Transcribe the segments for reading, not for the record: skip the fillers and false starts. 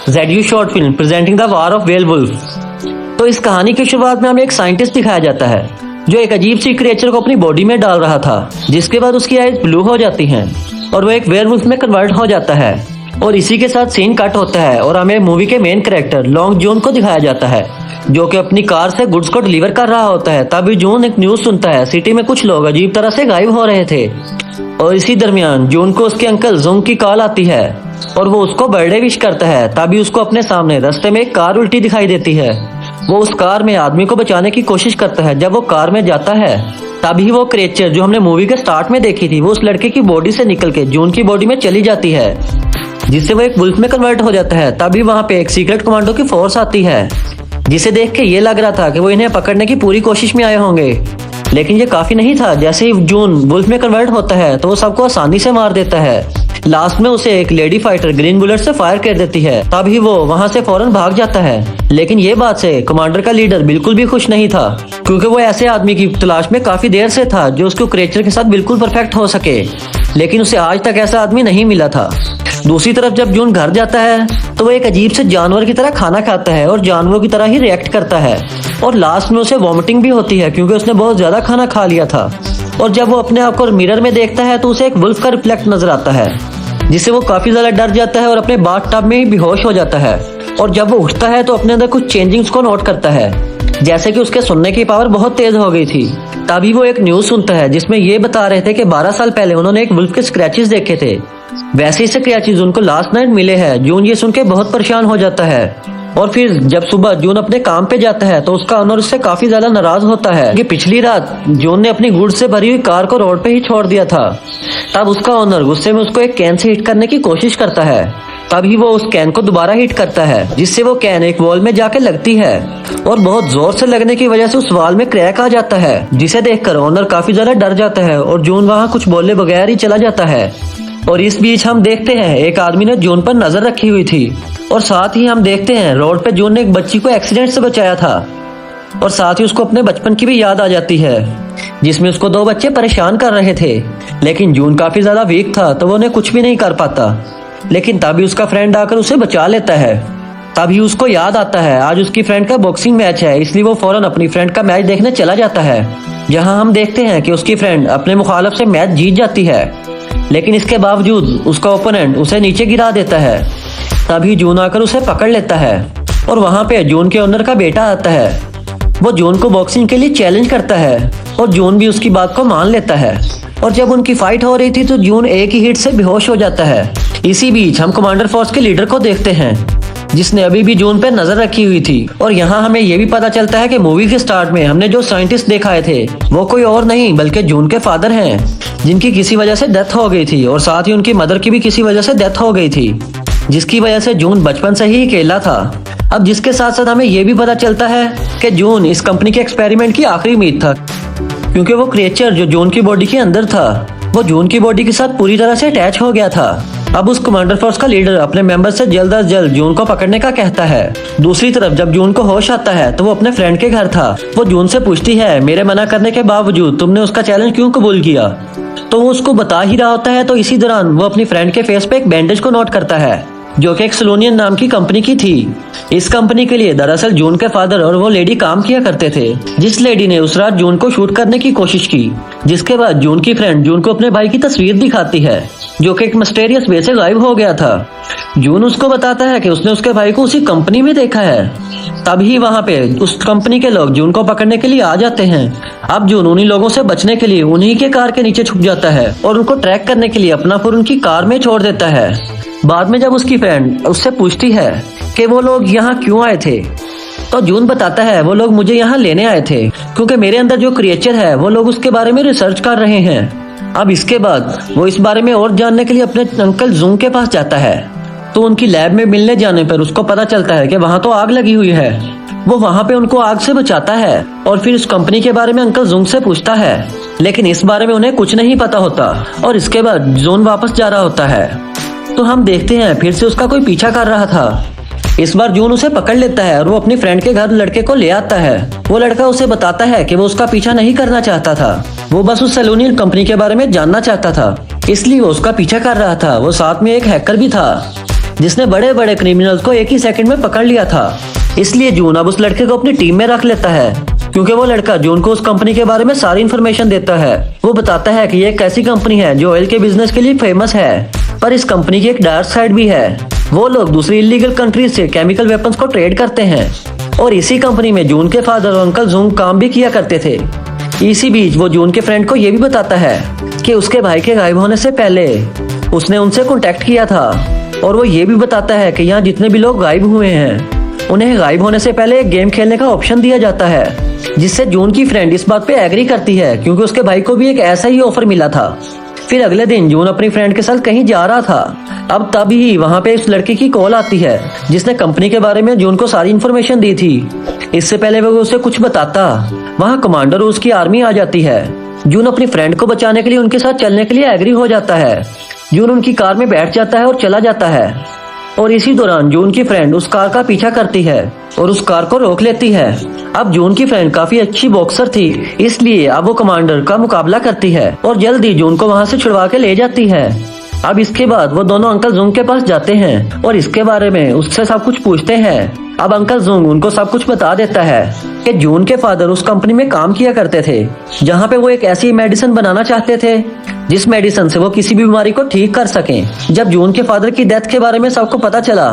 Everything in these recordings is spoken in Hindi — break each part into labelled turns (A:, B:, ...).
A: ZU short film presenting the war of werewolf. तो इस कहानी की शुरुआत में हमें एक साइंटिस्ट दिखाया जाता है जो एक अजीब सी क्रिएचर को अपनी बॉडी में डाल रहा था, जिसके बाद उसकी आईज ब्लू हो जाती हैं और वो एक वेयरवुल्फ में कन्वर्ट हो जाता है। और इसी के साथ सीन कट होता है और हमें मूवी के मेन कैरेक्टर लॉन्ग जॉन को दिखाया जाता है जो कि अपनी कार से गुड्स को डिलीवर कर रहा होता है। तभी जॉन एक न्यूज सुनता है, सिटी में कुछ लोग अजीब तरह से गायब हो रहे थे। और इसी दरमियान जॉन को उसके अंकल जुंग की कॉल आती है और वो उसको बर्थडे विश करता है। तभी उसको अपने सामने रास्ते में एक कार उल्टी दिखाई देती है। वो उस कार में आदमी को बचाने की कोशिश करता है। जब वो कार में जाता है तभी वो क्रिएचर जो हमने मूवी के स्टार्ट में देखी थी वो उस लड़के की बॉडी से निकल के जॉन की बॉडी में चली जाती है, जिससे वो एक वुल्फ में कन्वर्ट हो जाता है। तभी वहाँ पे एक सीक्रेट कमांडो की फोर्स आती है, जिसे देख के ये लग रहा था कि वो इन्हें पकड़ने की पूरी कोशिश में आए होंगे, लेकिन ये काफी नहीं था। जैसे ही जॉन वुल्फ में कन्वर्ट होता है तो वो सबको आसानी से मार देता है। लास्ट में उसे एक लेडी फाइटर ग्रीन बुलेट से फायर कर देती है। तभी वो वहाँ से फौरन भाग जाता है। लेकिन ये बात से कमांडर का लीडर बिल्कुल भी खुश नहीं था, क्योंकि वो ऐसे आदमी की तलाश में काफी देर से था जो उसको क्रिएचर के साथ बिल्कुल परफेक्ट हो सके, लेकिन उसे आज तक ऐसा आदमी नहीं मिला था। दूसरी तरफ जब जॉन घर जाता है तो वो एक अजीब से जानवर की तरह खाना खाता है और जानवरों की तरह ही रिएक्ट करता है। और लास्ट में उसे वॉमिटिंग भी होती है क्योंकि उसने बहुत ज्यादा खाना खा लिया था। और जब वो अपने आप को मिरर में देखता है तो उसे एक वुल्फ का रिफ्लेक्ट नजर आता है, जिससे वो काफी ज्यादा डर जाता है और अपने बाथ टब में ही बेहोश हो जाता है। और जब वो उठता है तो अपने अंदर कुछ चेंजिंग्स को नोट करता है, जैसे कि उसके सुनने की पावर बहुत तेज हो गई थी। तभी वो एक न्यूज सुनता है जिसमें ये बता रहे थे कि 12 साल पहले उन्होंने एक वुल्फ के स्क्रैचेस देखे थे। वैसे ही स्क्रैचेस उनको लास्ट नाइट मिले हैं। जून ये सुन के बहुत परेशान हो जाता है। और फिर जब सुबह जून अपने काम पे जाता है तो उसका ओनर उससे काफी ज्यादा नाराज होता है कि पिछली रात जून ने अपनी गुड्स से भरी हुई कार को रोड पे ही छोड़ दिया था। तब उसका ओनर गुस्से में उसको एक कैन से हिट करने की कोशिश करता है। तभी वो उस कैन को दोबारा हिट करता है, जिससे वो कैन एक वॉल में जाके लगती है और बहुत जोर से लगने की वजह से उस वॉल में क्रैक आ जाता है, जिसे देखकर ओनर काफी ज्यादा डर जाता है और जून वहाँ कुछ बोले बगैर ही चला जाता है। और इस बीच हम देखते हैं एक आदमी ने जून पर नजर रखी हुई थी। और साथ ही हम देखते हैं रोड पे जून ने एक बच्ची को एक्सीडेंट से बचाया था। और साथ ही उसको अपने बचपन की भी याद आ जाती है, जिसमें उसको 2 बच्चे परेशान कर रहे थे। लेकिन जून काफी ज्यादा वीक था तो वो उन्हें कुछ भी नहीं कर पाता। लेकिन तभी उसका फ्रेंड आकर उसे बचा लेता है। तभी उसको याद आता है आज उसकी फ्रेंड का बॉक्सिंग मैच है, इसलिए वो फौरन अपनी फ्रेंड का मैच देखने चला जाता है, जहां हम देखते हैं कि उसकी फ्रेंड अपने मुखालिफ से मैच जीत जाती है। लेकिन इसके बावजूद उसका ओपोनेंट उसे नीचे गिरा देता है। तभी जून आकर उसे पकड़ लेता है और वहाँ पे जून के ओनर का बेटा आता है। वो जून को बॉक्सिंग के लिए चैलेंज करता है और जून भी उसकी बात को मान लेता है। और जब उनकी फाइट हो रही थी तो जून एक ही हिट से बेहोश हो जाता है। इसी बीच हम कमांडर फोर्स के लीडर को देखते हैं, जिसने अभी भी जून पर नजर रखी हुई थी। और यहाँ हमें ये भी पता चलता है कि मूवी के स्टार्ट में हमने जो साइंटिस्ट दिखाए थे वो कोई और नहीं बल्कि जून के फादर हैं, जिनकी किसी वजह से डेथ हो गई थी। और साथ ही उनकी मदर की भी किसी वजह से डेथ हो गई थी, जिसकी वजह से जून बचपन से ही अकेला था। अब जिसके साथ साथ हमें ये भी पता चलता है कि जून इस कंपनी के एक्सपेरिमेंट की आखिरी उम्मीद था, क्योंकि वो क्रिएचर जो जून की बॉडी के अंदर था वो जून की बॉडी के साथ पूरी तरह से अटैच हो गया था। अब उस कमांडर फोर्स का लीडर अपने मेंबर से जल्द अज जल्द जून को पकड़ने का कहता है। दूसरी तरफ जब जून को होश आता है तो वो अपने फ्रेंड के घर था। वो जून से पूछती है मेरे मना करने के बावजूद तुमने उसका चैलेंज क्यों कबूल किया। तो वो उसको बता ही रहा होता है तो इसी दौरान वो अपनी फ्रेंड के फेस पे एक बैंडेज को नोट करता है, जो कि एक सलोनियन नाम की कंपनी की थी। इस कंपनी के लिए दरअसल जून के फादर और वो लेडी काम किया करते थे, जिस लेडी ने उस रात जून को शूट करने की कोशिश की। जिसके बाद जून की फ्रेंड जून को अपने भाई की तस्वीर दिखाती है, जो कि एक मिस्टीरियस वे से गायब हो गया था। जून उसको बताता है कि उसने उसके भाई को उसी कंपनी में देखा है। तभी वहाँ पे उस कंपनी के लोग जून को पकड़ने के लिए आ जाते हैं। अब जून उन्हीं लोगों से बचने के लिए उन्हीं के कार के नीचे छुप जाता है और उनको ट्रैक करने के लिए अपना फोन उनकी कार में छोड़ देता है। बाद में जब उसकी फ्रेंड उससे पूछती है कि वो लोग यहाँ क्यों आए थे, तो जून बताता है वो लोग मुझे यहाँ लेने आए थे क्योंकि मेरे अंदर जो क्रिएचर है वो लोग उसके बारे में रिसर्च कर रहे हैं। अब इसके बाद वो इस बारे में और जानने के लिए अपने अंकल जुंग के पास जाता है। तो उनकी लैब में मिलने जाने पर उसको पता चलता है कि वहाँ तो आग लगी हुई है। वो वहाँ पे उनको आग से बचाता है और फिर इस कंपनी के बारे में अंकल जुंग से पूछता है, लेकिन इस बारे में उन्हें कुछ नहीं पता होता। और इसके बाद जून वापस जा रहा होता है तो हम देखते हैं फिर से उसका कोई पीछा कर रहा था। इस बार जून उसे पकड़ लेता है और वो अपनी फ्रेंड के घर लड़के को ले आता है। वो लड़का उसे बताता है कि वो उसका पीछा नहीं करना चाहता था, वो बस उस सलोनियन कंपनी के बारे में जानना चाहता था, इसलिए वो उसका पीछा कर रहा था। वो साथ में एक हैकर भी था। जिसने बड़े बड़े क्रिमिनल्स को एक ही सेकंड में पकड़ लिया था। इसलिए जून अब उस लड़के को अपनी टीम में रख लेता है, क्योंकि वो लड़का जून को उस कंपनी के बारे में सारी इन्फॉर्मेशन देता है। वो बताता है कि ये एक ऐसी कंपनी है जो ऑयल के बिजनेस के लिए फेमस है, पर इस कंपनी की एक डार्क साइड भी है। वो लोग दूसरी इलीगल कंट्रीज से केमिकल वेपन्स को ट्रेड करते हैं, और इसी कंपनी में जून के फादर और अंकल जुंग काम भी किया करते थे। इसी बीच वो जून के फ्रेंड को ये भी बताता है कि उसके भाई के गायब होने से पहले उसने उनसे कांटेक्ट किया था, और वो ये भी बताता है कि यहाँ जितने भी लोग गायब हुए हैं उन्हें गायब होने से पहले एक गेम खेलने का ऑप्शन दिया जाता है, जिससे जून की फ्रेंड इस बात पे एग्री करती है, क्योंकि उसके भाई को भी एक ऐसा ही ऑफर मिला था। फिर अगले दिन जून अपनी फ्रेंड के साथ कहीं जा रहा था। अब तभी वहाँ पे इस लड़की की कॉल आती है, जिसने कंपनी के बारे में जून को सारी इन्फॉर्मेशन दी थी। इससे पहले वो उसे कुछ बताता, वहाँ कमांडर रूस की आर्मी आ जाती है। जून अपनी फ्रेंड को बचाने के लिए उनके साथ चलने के लिए एग्री हो जाता है। जून उनकी कार में बैठ जाता है और चला जाता है, और इसी दौरान जून की फ्रेंड उस कार का पीछा करती है और उस कार को रोक लेती है। अब जून की फ्रेंड काफी अच्छी बॉक्सर थी, इसलिए अब वो कमांडर का मुकाबला करती है और जल्दी जून को वहाँ से छुड़वा के ले जाती है। अब इसके बाद वो दोनों अंकल जुंग के पास जाते हैं और इसके बारे में उससे सब कुछ पूछते हैं। अब अंकल जुंग उनको सब कुछ बता देता है कि जून के फादर उस कंपनी में काम किया करते थे, जहाँ पे वो एक ऐसी मेडिसिन बनाना चाहते थे जिस मेडिसिन से वो किसी भी बीमारी को ठीक कर सकें। जब जून के फादर की डेथ के बारे में सबको पता चला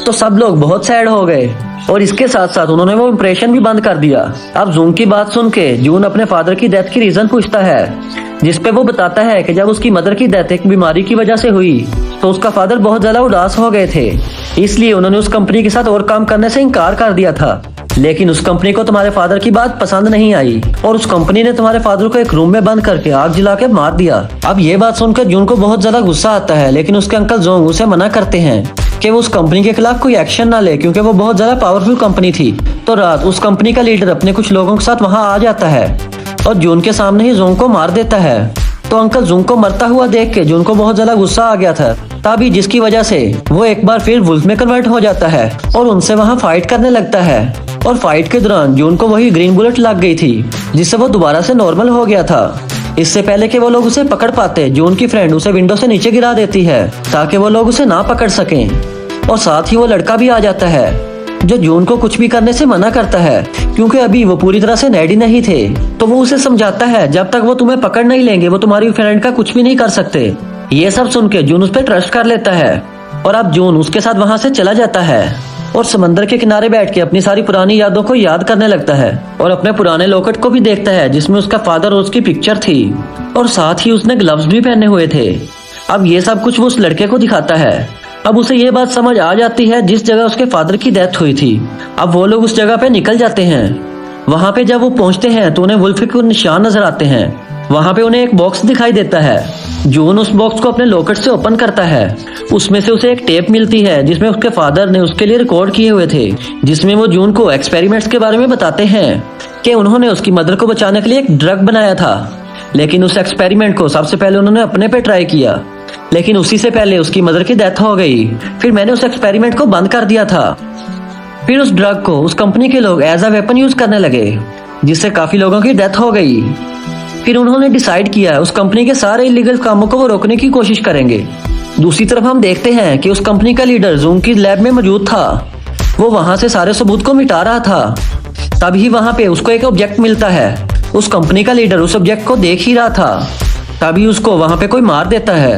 A: तो सब लोग बहुत सैड हो गए, और इसके साथ साथ उन्होंने वो इम्प्रेशन भी बंद कर दिया। अब जून की बात सुन के जून अपने फादर की डेथ की रीजन पूछता है, जिसपे वो बताता है कि जब उसकी मदर की डेथ एक बीमारी की वजह से हुई तो उसका फादर बहुत ज्यादा उदास हो गए थे, इसलिए उन्होंने उस कंपनी के साथ और काम करने से इनकार कर दिया था। लेकिन उस कंपनी को तुम्हारे फादर की बात पसंद नहीं आई और उस कंपनी ने तुम्हारे फादर को एक रूम में बंद करके आग जला के मार दिया। अब ये बात सुनकर जून को बहुत ज्यादा गुस्सा आता है, लेकिन उसके अंकल जोंग उसे मना करते हैं कि वो उस कंपनी के खिलाफ कोई एक्शन ना ले, क्योंकि वो बहुत ज्यादा पावरफुल कंपनी थी। तो रात उस कंपनी का लीडर अपने कुछ लोगों के साथ वहाँ आ जाता है और जून के सामने ही जोंग को मार देता है। तो अंकल जून को मरता हुआ देख के जून को बहुत ज्यादा गुस्सा आ गया था, तभी जिसकी वजह से वो एक बार फिर वुल्फ में कन्वर्ट हो जाता है और उनसे वहाँ फाइट करने लगता है। और फाइट के दौरान जून को वही ग्रीन बुलेट लग गई थी, जिससे वो दोबारा से नॉर्मल हो गया था। इससे पहले कि वो लोग उसे पकड़ पाते, जून की फ्रेंड उसे विंडो से नीचे गिरा देती है ताकि वो लोग उसे ना पकड़ सकें। और साथ ही वो लड़का भी आ जाता है जो जून को कुछ भी करने से मना करता है, क्योंकि अभी वो पूरी तरह से रेडी नहीं थे। तो वो उसे समझाता है जब तक वो तुम्हें पकड़ नहीं लेंगे वो तुम्हारी फ्रेंड का कुछ भी नहीं कर सकते। ये सब सुन के जून उस पर ट्रस्ट कर लेता है, और अब जून उसके साथ वहाँ से चला जाता है और समंदर के किनारे बैठ के अपनी सारी पुरानी यादों को याद करने लगता है और अपने पुराने लॉकेट को भी देखता है जिसमें उसका फादर और उसकी पिक्चर थी, और साथ ही उसने ग्लव्स भी पहने हुए थे। अब ये सब कुछ वो उस लड़के को दिखाता है। अब उसे ये बात समझ आ जाती है जिस जगह उसके फादर की डेथ हुई थी। अब वो लोग उस जगह पे निकल जाते हैं। वहाँ पे जब वो पहुँचते हैं तो उन्हें वुल्फ के निशान नजर आते हैं। वहाँ पे उन्हें एक बॉक्स दिखाई देता है। जून उस बॉक्स को अपने लॉकेट से ओपन करता है। उसमें से उसे एक टेप मिलती है जिसमें उसके फादर ने उसके लिए रिकॉर्ड किए हुए थे, जिसमें वो जून को एक्सपेरिमेंट्स के बारे में बताते हैं कि उन्होंने उसकी मदर को बचाने के लिए एक ड्रग बनाया था। लेकिन उस एक्सपेरिमेंट को सबसे पहले उन्होंने अपने पे ट्राई किया, लेकिन उसी से पहले उसकी मदर की डेथ हो गई। फिर मैंने उस एक्सपेरिमेंट को बंद कर दिया था। फिर उस ड्रग को उस कंपनी के लोग एज अ वेपन यूज करने लगे, जिससे काफी लोगों की डेथ हो गई। फिर उन्होंने डिसाइड किया उस कंपनी के सारे इलीगल कामों को वो रोकने की कोशिश करेंगे। दूसरी तरफ हम देखते हैं कि उस कंपनी का लीडर जूंग की लैब में मौजूद था। वो वहां से सारे सबूत को मिटा रहा था। तभी वहां पे उसको एक ऑब्जेक्ट मिलता है। उस कंपनी का लीडर उस ऑब्जेक्ट को देख ही रहा था, तभी उसको वहां पे कोई मार देता है।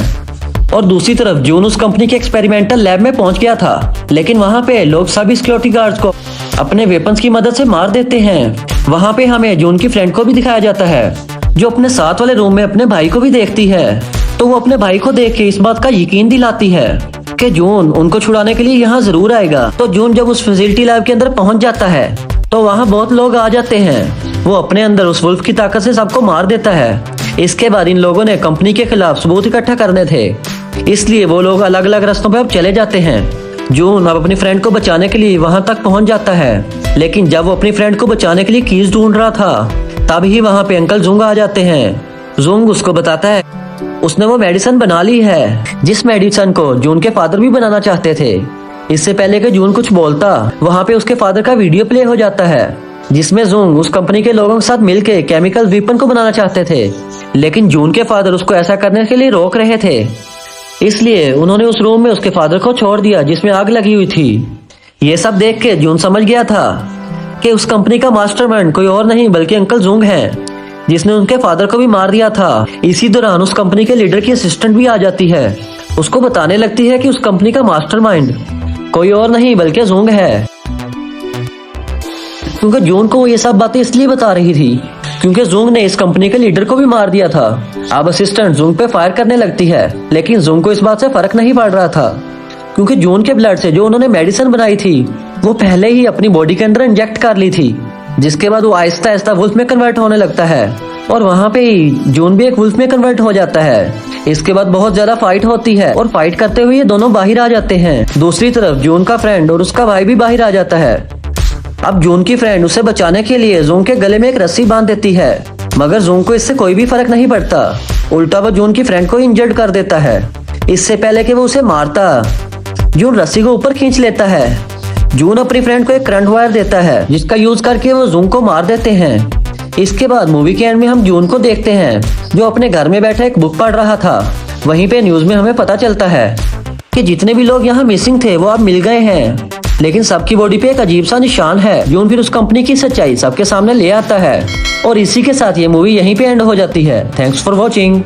A: और दूसरी तरफ जून उस कंपनी के एक्सपेरिमेंटल लैब में पहुंच गया था, लेकिन वहां पे लोग सभी सिक्योरिटी गार्ड्स को अपने वेपन्स की मदद से मार देते हैं। वहां पे हमें जून की फ्रेंड को भी दिखाया जाता है, जो अपने साथ वाले रूम में अपने भाई को भी देखती है। तो वो अपने भाई को देख के इस बात का यकीन दिलाती है कि जून उनको छुड़ाने के लिए यहाँ जरूर आएगा। तो जून जब उस फैसिलिटी लैब के अंदर पहुंच जाता है तो वहाँ बहुत लोग आ जाते हैं। वो अपने अंदर उस वुल्फ की ताकत से सबको मार देता है। इसके बाद इन लोगों ने कंपनी के खिलाफ सबूत इकट्ठा करने थे, इसलिए वो लोग अलग अलग रास्तों पे अब चले जाते हैं। जून अब अपनी फ्रेंड को बचाने के लिए वहाँ तक पहुँच जाता है, लेकिन जब वो अपनी फ्रेंड को बचाने के लिए कीज ढूंढ रहा था तभी वहाँ पे अंकल जुंग आ जाते हैं। जुंग उसको बताता है उसने वो मेडिसिन बना ली है, जिस मेडिसिन को जून के फादर भी बनाना चाहते थे। इससे पहले कि जून कुछ बोलता, वहाँ पे उसके फादर का वीडियो प्ले हो जाता है, जिसमें जुंग उस कंपनी के लोगों के साथ मिलके केमिकल वेपन को बनाना चाहते थे, लेकिन जून के फादर उसको ऐसा करने के लिए रोक रहे थे। इसलिए उन्होंने उस रूम में उसके फादर को छोड़ दिया जिसमें आग लगी हुई थी। ये सब देख के जून समझ गया था कि उस कंपनी का मास्टरमाइंड कोई और नहीं बल्कि अंकल जुंग है, जिसने उनके फादर को भी मार दिया था। इसी दौरान उस कंपनी के लीडर की असिस्टेंट भी आ जाती है, उसको बताने लगती है कि उस कंपनी का मास्टरमाइंड कोई और नहीं बल्कि जुंग है। क्योंकि जून को वो ये सब बातें इसलिए बता रही थी क्योंकि जुंग ने इस कंपनी के लीडर को भी मार दिया था। अब असिस्टेंट जुंग पे फायर करने लगती है, लेकिन जुंग को इस बात से फर्क नहीं पड़ रहा था क्योंकि जून के ब्लड से जो उन्होंने मेडिसिन बनाई थी वो पहले ही अपनी बॉडी के अंदर इंजेक्ट कर ली थी, जिसके बाद वो आहिस्ता आहिस्ता वुल्फ में कन्वर्ट होने लगता है और वहाँ पे ही जून भी एक वुल्फ में कन्वर्ट हो जाता है। इसके बाद बहुत ज्यादा फाइट होती है और फाइट करते हुए ये दोनों बाहर आ जाते हैं। दूसरी तरफ जून का फ्रेंड और उसका भाई भी बाहर आ जाता है। अब जून की फ्रेंड उसे बचाने के लिए जून के गले में एक रस्सी बांध देती है, मगर जून को इससे कोई भी फर्क नहीं पड़ता। उल्टा वो जून की फ्रेंड को इंजर्ड कर देता है। इससे पहले कि वो उसे मारता, जून रस्सी को ऊपर खींच लेता है। जून अपनी फ्रेंड को एक करंट वायर देता है जिसका यूज करके वो जून को मार देते हैं। इसके बाद मूवी के एंड में हम जून को देखते हैं जो अपने घर में बैठा एक बुक पढ़ रहा था। वहीं पे न्यूज में हमें पता चलता है कि जितने भी लोग यहाँ मिसिंग थे वो अब मिल गए हैं, लेकिन सबकी बॉडी पे एक अजीब सा निशान है। जून फिर उस कंपनी की सच्चाई सबके सामने ले आता है और इसी के साथ ये मूवी यहीं पे एंड हो जाती है। Thanks for watching.